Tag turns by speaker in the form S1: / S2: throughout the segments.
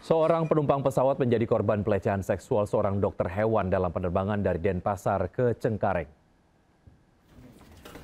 S1: Seorang penumpang pesawat menjadi korban pelecehan seksual seorang dokter hewan dalam penerbangan dari Denpasar ke Cengkareng.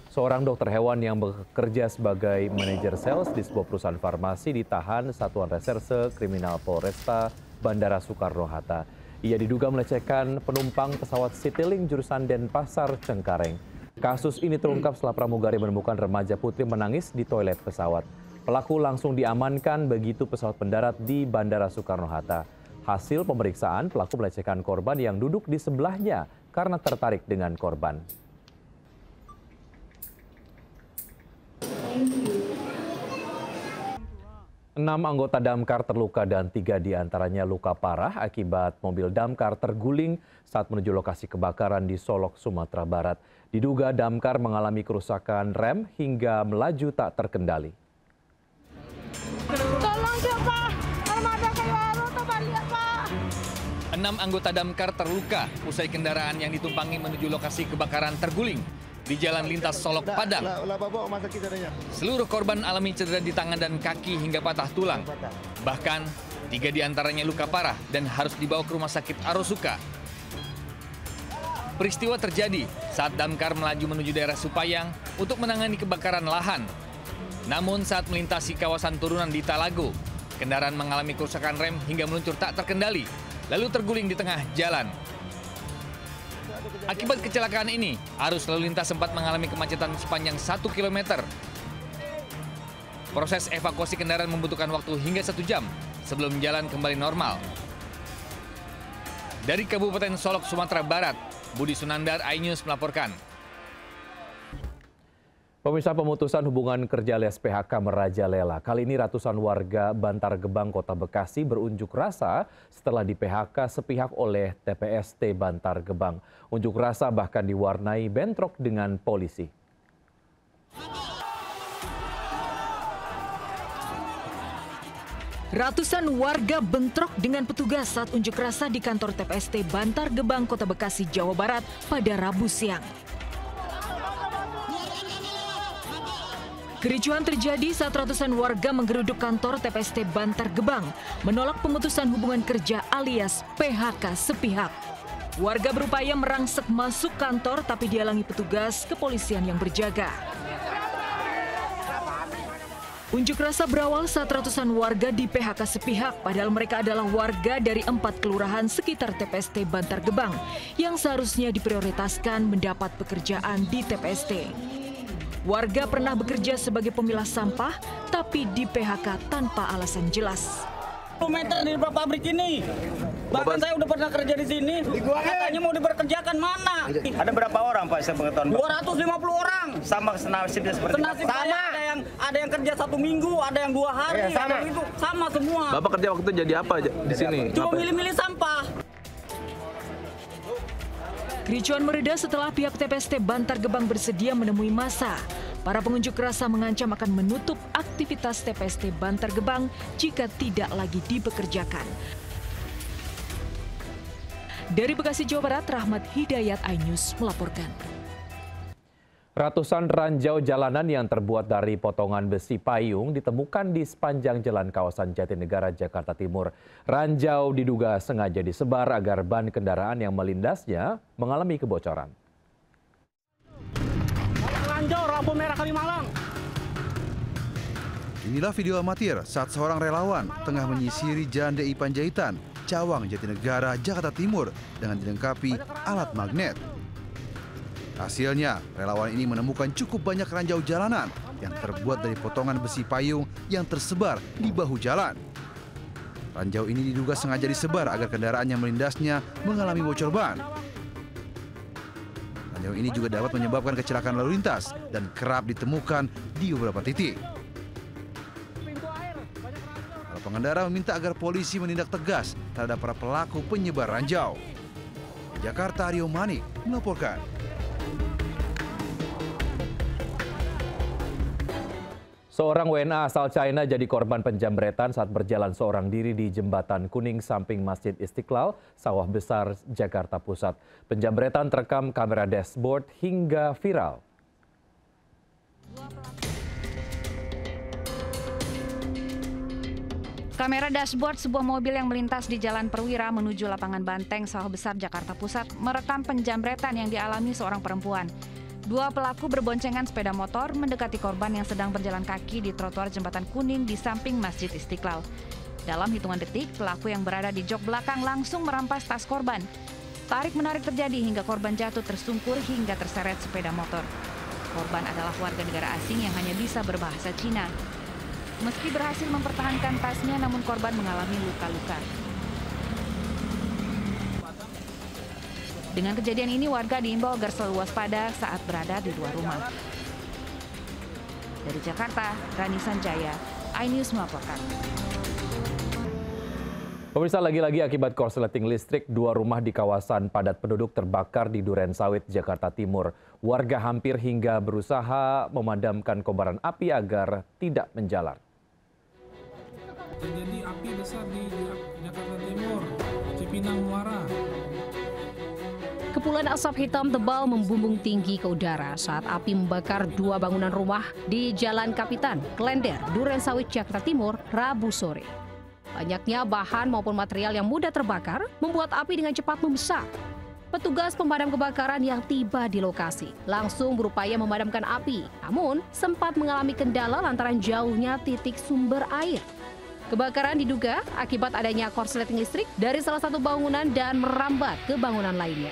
S1: Seorang dokter hewan yang bekerja sebagai manajer sales di sebuah perusahaan farmasi ditahan Satuan Reserse Kriminal Polresta Bandara Soekarno-Hatta. Ia diduga melecehkan penumpang pesawat Citylink jurusan Denpasar Cengkareng. Kasus ini terungkap setelah pramugari menemukan remaja putri menangis di toilet pesawat. Pelaku langsung diamankan begitu pesawat mendarat di Bandara Soekarno-Hatta. Hasil pemeriksaan, pelaku melecehkan korban yang duduk di sebelahnya karena tertarik dengan korban. Enam anggota damkar terluka dan 3 diantaranya luka parah akibat mobil damkar terguling saat menuju lokasi kebakaran di Solok, Sumatera Barat. Diduga damkar mengalami kerusakan rem hingga melaju tak terkendali.
S2: Tolong siapa? Armada Kayu coba lihat Pak.
S3: 6 anggota damkar terluka usai kendaraan yang ditumpangi menuju lokasi kebakaran terguling di Jalan Lintas Solok, Padang. Seluruh korban alami cedera di tangan dan kaki hingga patah tulang. Bahkan 3 diantaranya luka parah dan harus dibawa ke Rumah Sakit Arosuka. Peristiwa terjadi saat damkar melaju menuju daerah Supayang untuk menangani kebakaran lahan. Namun saat melintasi kawasan turunan di Talago, kendaraan mengalami kerusakan rem hingga meluncur tak terkendali, lalu terguling di tengah jalan. Akibat kecelakaan ini, arus lalu lintas sempat mengalami kemacetan sepanjang 1 km. Proses evakuasi kendaraan membutuhkan waktu hingga 1 jam sebelum jalan kembali normal. Dari Kabupaten Solok, Sumatera Barat, Budi Sunandar, iNews melaporkan.
S1: Pemirsa, pemutusan hubungan kerja alias PHK merajalela. Kali ini ratusan warga Bantar Gebang, Kota Bekasi berunjuk rasa setelah di PHK sepihak oleh TPST Bantar Gebang. Unjuk rasa bahkan diwarnai bentrok dengan polisi.
S4: Ratusan warga bentrok dengan petugas saat unjuk rasa di kantor TPST Bantar Gebang, Kota Bekasi, Jawa Barat pada Rabu siang. Kericuhan terjadi saat ratusan warga menggeruduk kantor TPST Bantar Gebang menolak pemutusan hubungan kerja alias PHK sepihak. Warga berupaya merangsek masuk kantor tapi dihalangi petugas kepolisian yang berjaga. Unjuk rasa berawal saat ratusan warga di PHK sepihak, padahal mereka adalah warga dari 4 kelurahan sekitar TPST Bantar Gebang yang seharusnya diprioritaskan mendapat pekerjaan di TPST. Warga pernah bekerja sebagai pemilah sampah, tapi di PHK tanpa alasan jelas.
S5: 10 meter di depan pabrik ini. Bahkan saya udah pernah kerja di sini. Katanya mau diperkerjakan mana?
S6: Ada berapa orang Pak sepengetahuan?
S5: 250 orang.
S6: Sama nasibnya seperti
S5: Senasib saya ada yang kerja 1 minggu, ada yang 2 hari, ada yang itu sama semua.
S7: Bapak kerja waktu itu jadi apa di sini?
S5: Cuma milih-milih sampah.
S4: Kericuan mereda setelah pihak TPST Bantar Gebang bersedia menemui massa. Para pengunjuk rasa mengancam akan menutup aktivitas TPST Bantar Gebang jika tidak lagi dipekerjakan. Dari Bekasi, Jawa Barat, Rahmat Hidayat, iNews melaporkan.
S1: Ratusan ranjau jalanan yang terbuat dari potongan besi payung ditemukan di sepanjang jalan kawasan Jatinegara, Jakarta Timur. Ranjau diduga sengaja disebar agar ban kendaraan yang melindasnya mengalami kebocoran.
S5: Ranjau, lampu merah Kalimalang.
S8: Inilah video amatir saat seorang relawan tengah menyisiri Jalan DI Panjaitan, Cawang, Jatinegara, Jakarta Timur dengan dilengkapi alat magnet. Hasilnya, relawan ini menemukan cukup banyak ranjau jalanan yang terbuat dari potongan besi payung yang tersebar di bahu jalan. Ranjau ini diduga sengaja disebar agar kendaraan yang melindasnya mengalami bocor ban. Ranjau ini juga dapat menyebabkan kecelakaan lalu lintas dan kerap ditemukan di beberapa titik. Para pengendara meminta agar polisi menindak tegas terhadap para pelaku penyebar ranjau. Di Jakarta, Rio Mani melaporkan.
S1: Seorang WNA asal China jadi korban penjambretan saat berjalan seorang diri di Jembatan Kuning samping Masjid Istiqlal, Sawah Besar, Jakarta Pusat. Penjambretan terekam kamera dashboard hingga viral.
S9: Kamera dashboard sebuah mobil yang melintas di Jalan Perwira menuju lapangan Banteng, Sawah Besar, Jakarta Pusat merekam penjamretan yang dialami seorang perempuan. Dua pelaku berboncengan sepeda motor mendekati korban yang sedang berjalan kaki di trotoar Jembatan Kuning di samping Masjid Istiqlal. Dalam hitungan detik, pelaku yang berada di jok belakang langsung merampas tas korban. Tarik-menarik terjadi hingga korban jatuh tersungkur hingga terseret sepeda motor. Korban adalah warga negara asing yang hanya bisa berbahasa Cina. Meski berhasil mempertahankan tasnya, namun korban mengalami luka-luka. Dengan kejadian ini, warga diimbau agar selalu waspada saat berada di luar rumah. Dari Jakarta, Rani Sanjaya, iNews melaporkan.
S1: Pemirsa, lagi-lagi akibat korsleting listrik, dua rumah di kawasan padat penduduk terbakar di Durensawit, Jakarta Timur. Warga hampir hingga berusaha memadamkan kobaran api agar tidak menjalar.
S10: Terjadi api besar di Jakarta Timur, Cipinang Muara.
S11: Kepulan asap hitam tebal membumbung tinggi ke udara saat api membakar dua bangunan rumah di Jalan Kapitan, Klender, Durensawit, Jakarta Timur, Rabu sore. Banyaknya bahan maupun material yang mudah terbakar membuat api dengan cepat membesar. Petugas pemadam kebakaran yang tiba di lokasi langsung berupaya memadamkan api, namun sempat mengalami kendala lantaran jauhnya titik sumber air. Kebakaran diduga akibat adanya korsleting listrik dari salah satu bangunan dan merambat ke bangunan lainnya.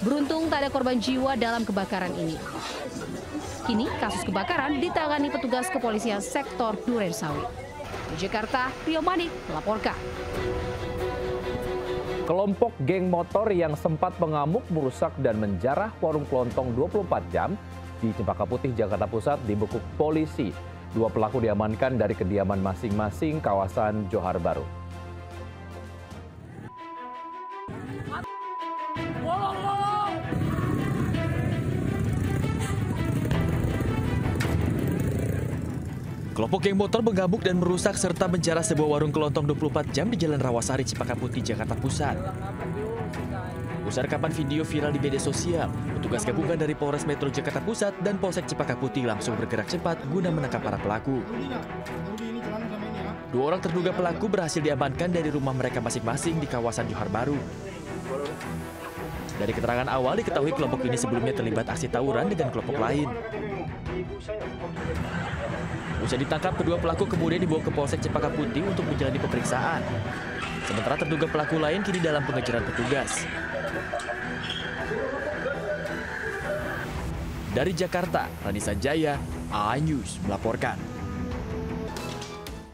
S11: Beruntung tak ada korban jiwa dalam kebakaran ini. Kini kasus kebakaran ditangani petugas kepolisian sektor Durensawit. Di Jakarta, Rio Manik melaporkan.
S1: Kelompok geng motor yang sempat mengamuk, merusak dan menjarah warung kelontong 24 jam di Cempaka Putih, Jakarta Pusat dibekuk polisi. Dua pelaku diamankan dari kediaman masing-masing kawasan Johar Baru.
S3: Kelompok geng motor mengamuk dan merusak serta menjarah sebuah warung kelontong 24 jam di Jalan Rawasari, Cempaka Putih, Jakarta Pusat. Usai rekaman video viral di media sosial, petugas gabungan dari Polres Metro Jakarta Pusat dan Polsek Cempaka Putih langsung bergerak cepat guna menangkap para pelaku. Dua orang terduga pelaku berhasil diamankan dari rumah mereka masing-masing di kawasan Johar Baru. Dari keterangan awal diketahui kelompok ini sebelumnya terlibat aksi tawuran dengan kelompok lain. Usai ditangkap, kedua pelaku kemudian dibawa ke Polsek Cempaka Putih untuk menjalani pemeriksaan. Sementara terduga pelaku lain kini dalam pengejaran petugas. Dari Jakarta, Rani Sanjaya, iNews melaporkan.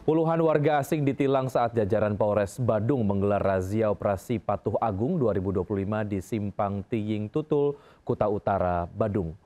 S1: Puluhan warga asing ditilang saat jajaran Polres Badung menggelar razia operasi Patuh Agung 2025 di Simpang Tiying Tutul, Kuta Utara, Badung.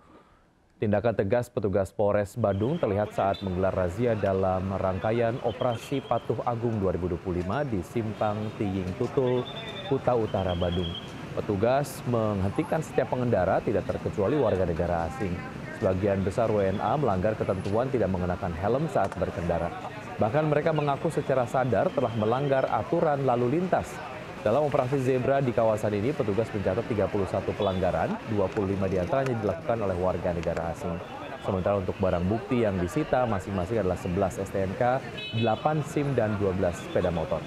S1: Tindakan tegas petugas Polres Badung terlihat saat menggelar razia dalam rangkaian operasi Patuh Agung 2025 di Simpang Tiying Tutul, Kuta Utara, Badung. Petugas menghentikan setiap pengendara tidak terkecuali warga negara asing. Sebagian besar WNA melanggar ketentuan tidak mengenakan helm saat berkendara. Bahkan mereka mengaku secara sadar telah melanggar aturan lalu lintas. Dalam operasi Zebra di kawasan ini, petugas mencatat 31 pelanggaran, 25 diantaranya dilakukan oleh warga negara asing. Sementara untuk barang bukti yang disita masing-masing adalah 11 STNK, 8 SIM, dan 12 sepeda motor.